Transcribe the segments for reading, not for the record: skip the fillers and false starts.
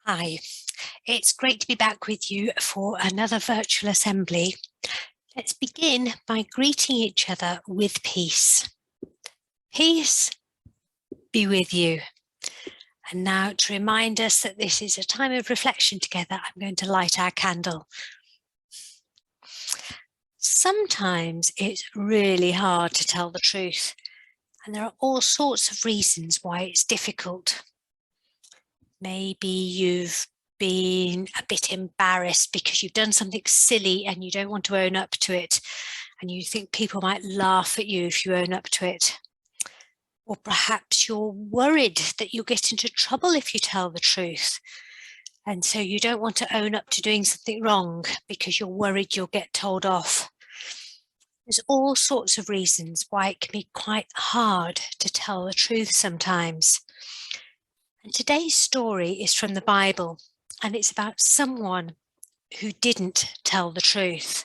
Hi, it's great to be back with you for another virtual assembly. Let's begin by greeting each other with peace. Peace be with you. And now, to remind us that this is a time of reflection together, I'm going to light our candle. Sometimes it's really hard to tell the truth, and there are all sorts of reasons why it's difficult. Maybe you've been a bit embarrassed because you've done something silly and you don't want to own up to it, and you think people might laugh at you if you own up to it. Or perhaps you're worried that you'll get into trouble if you tell the truth, and so you don't want to own up to doing something wrong because you're worried you'll get told off. There's all sorts of reasons why it can be quite hard to tell the truth sometimes. And today's story is from the Bible, and it's about someone who didn't tell the truth.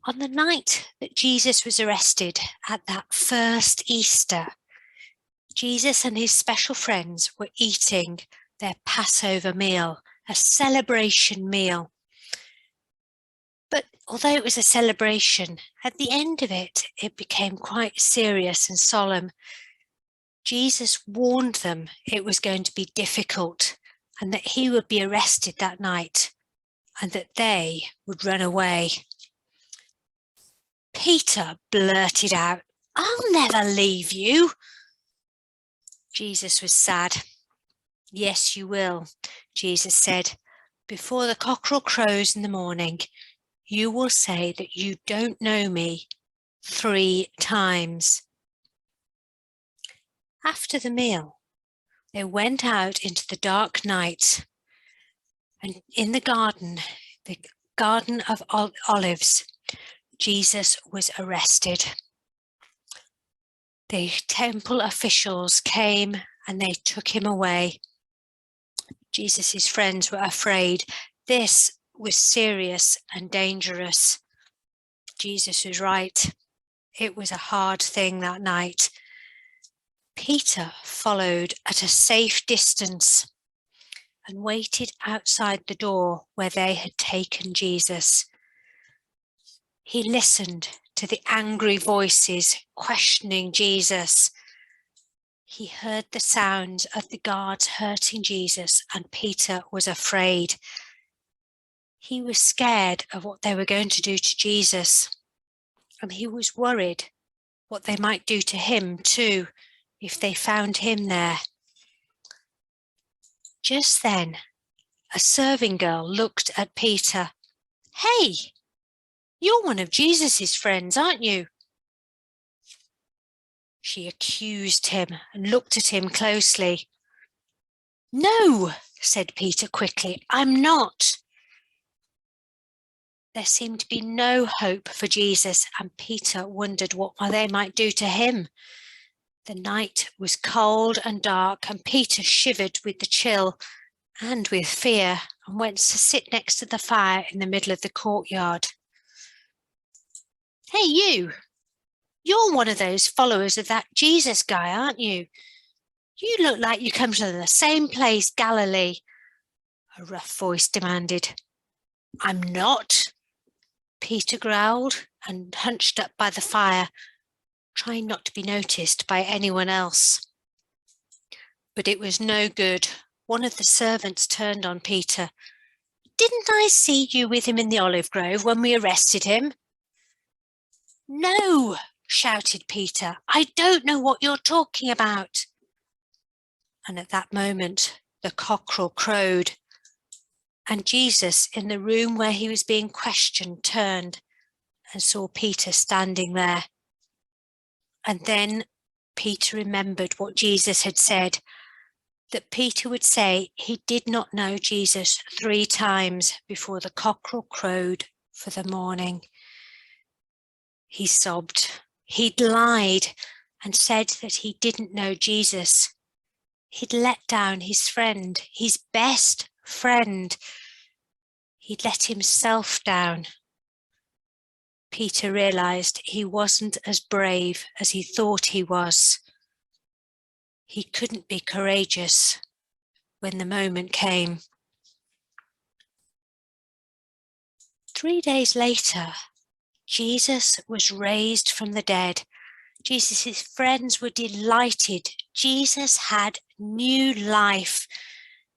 On the night that Jesus was arrested at that first Easter, Jesus and his special friends were eating their Passover meal, a celebration meal. But although it was a celebration, at the end of it, it became quite serious and solemn. Jesus warned them it was going to be difficult and that he would be arrested that night and that they would run away. Peter blurted out, "I'll never leave you." Jesus was sad. "Yes, you will," Jesus said. "Before the cockerel crows in the morning, you will say that you don't know me 3 times. After the meal, they went out into the dark night, and in the Garden of Olives, Jesus was arrested. The temple officials came and they took him away. Jesus' friends were afraid. This was serious and dangerous. Jesus was right. It was a hard thing that night. Peter followed at a safe distance and waited outside the door where they had taken Jesus. He listened to the angry voices questioning Jesus. He heard the sounds of the guards hurting Jesus, and Peter was afraid. He was scared of what they were going to do to Jesus, and he was worried what they might do to him too if they found him there. Just then, a serving girl looked at Peter. "Hey, you're one of Jesus's friends, aren't you?" She accused him and looked at him closely. "No," said Peter quickly, "I'm not." There seemed to be no hope for Jesus, and Peter wondered what they might do to him. The night was cold and dark, and Peter shivered with the chill and with fear and went to sit next to the fire in the middle of the courtyard. "Hey, you're one of those followers of that Jesus guy, aren't you? You look like you come from the same place, Galilee," a rough voice demanded. "I'm not," Peter growled and hunched up by the fire, trying not to be noticed by anyone else. But it was no good. One of the servants turned on Peter. "Didn't I see you with him in the olive grove when we arrested him?" "No," shouted Peter. "I don't know what you're talking about." And at that moment, the cockerel crowed, and Jesus, in the room where he was being questioned, turned and saw Peter standing there. And then Peter remembered what Jesus had said, that Peter would say he did not know Jesus 3 times before the cockerel crowed for the morning. He sobbed. He'd lied and said that he didn't know Jesus. He'd let down his friend, his best friend. He'd let himself down. Peter realized he wasn't as brave as he thought he was. he couldn't be courageous when the moment came. 3 days later, Jesus was raised from the dead. Jesus' friends were delighted. Jesus had new life.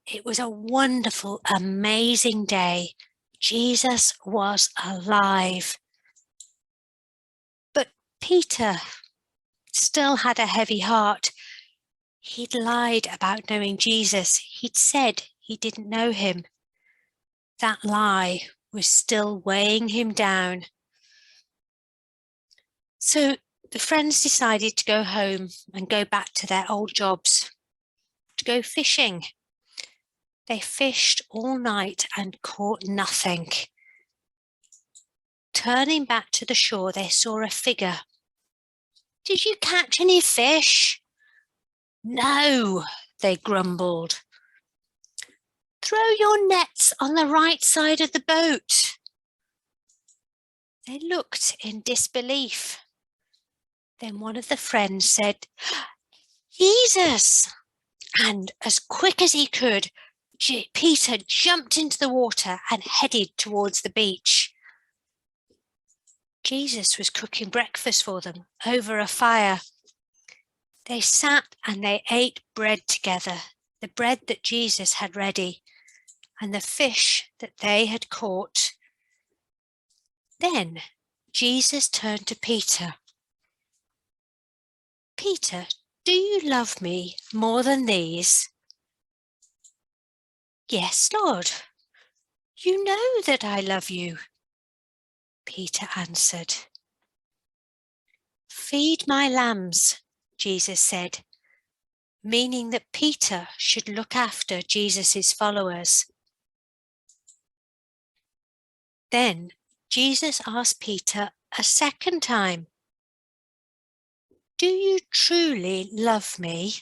It was a wonderful, amazing day. Jesus was alive. But Peter still had a heavy heart. He'd lied about knowing Jesus. He'd said he didn't know him. That lie was still weighing him down. So the friends decided to go home and go back to their old jobs, to go fishing. They fished all night and caught nothing. Turning back to the shore, they saw a figure. "Did you catch any fish?" "No," they grumbled. "Throw your nets on the right side of the boat." They looked in disbelief. Then one of the friends said, "Jesus!" And as quick as he could, Peter jumped into the water and headed towards the beach. Jesus was cooking breakfast for them over a fire. They sat and they ate bread together, the bread that Jesus had ready, and the fish that they had caught. Then Jesus turned to Peter. "Peter, do you love me more than these?" "Yes, Lord. You know that I love you," Peter answered. "Feed my lambs," Jesus said, meaning that Peter should look after Jesus' followers. Then Jesus asked Peter a second time, "Do you truly love me?"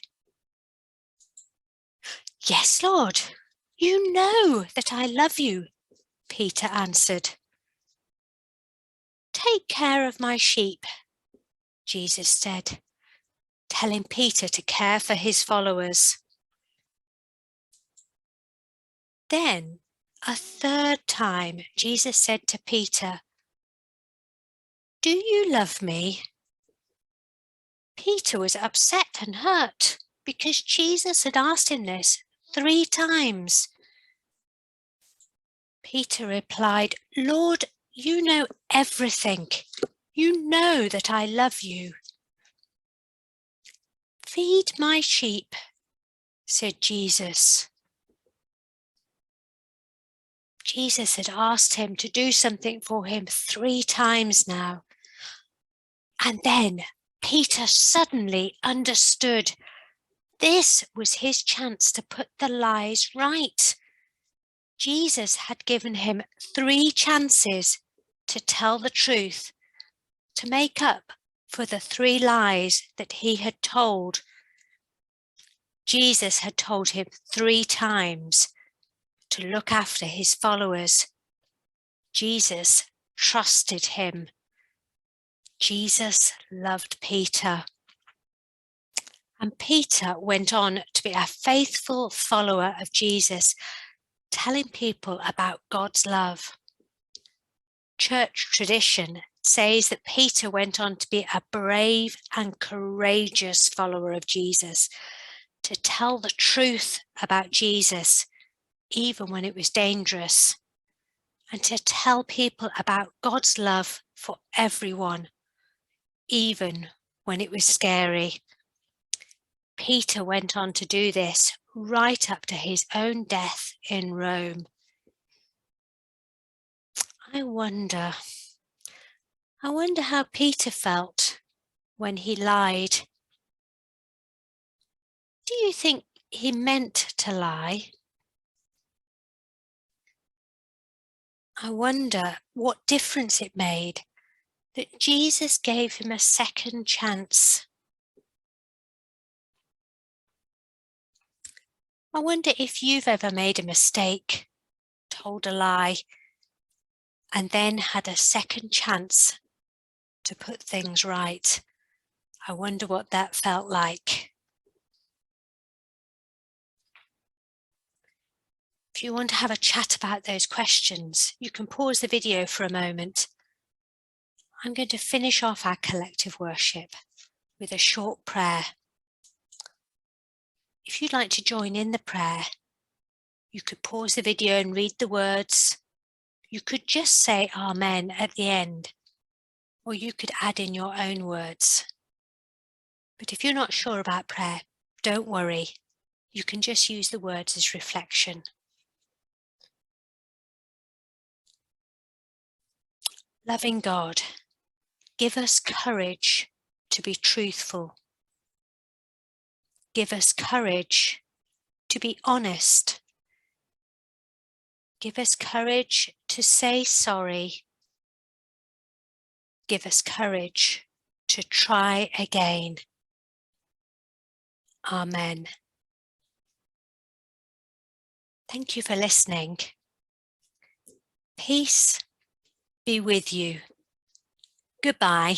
"Yes, Lord, you know that I love you," Peter answered. "Take care of my sheep," Jesus said, telling Peter to care for his followers. Then, a third time, Jesus said to Peter, "Do you love me?" Peter was upset and hurt because Jesus had asked him this 3 times. Peter replied, "Lord, you know everything. You know that I love you." "Feed my sheep," said Jesus. Jesus had asked him to do something for him 3 times now. And then Peter suddenly understood. This was his chance to put the lies right. Jesus had given him 3 chances to tell the truth, to make up for the 3 lies that he had told. Jesus had told him 3 times to look after his followers. Jesus trusted him. Jesus loved Peter. And Peter went on to be a faithful follower of Jesus, telling people about God's love. Church tradition says that Peter went on to be a brave and courageous follower of Jesus, to tell the truth about Jesus, even when it was dangerous, and to tell people about God's love for everyone, even when it was scary. Peter went on to do this right up to his own death in Rome. I wonder how Peter felt when he lied. Do you think he meant to lie? I wonder what difference it made that Jesus gave him a second chance. I wonder if you've ever made a mistake, told a lie, and then had a second chance to put things right. I wonder what that felt like. If you want to have a chat about those questions, you can pause the video for a moment. I'm going to finish off our collective worship with a short prayer. If you'd like to join in the prayer, you could pause the video and read the words. You could just say Amen at the end, or you could add in your own words. But if you're not sure about prayer, don't worry. You can just use the words as reflection. Loving God, give us courage to be truthful. Give us courage to be honest. Give us courage to say sorry. Give us courage to try again. Amen. Thank you for listening. Peace be with you. Goodbye.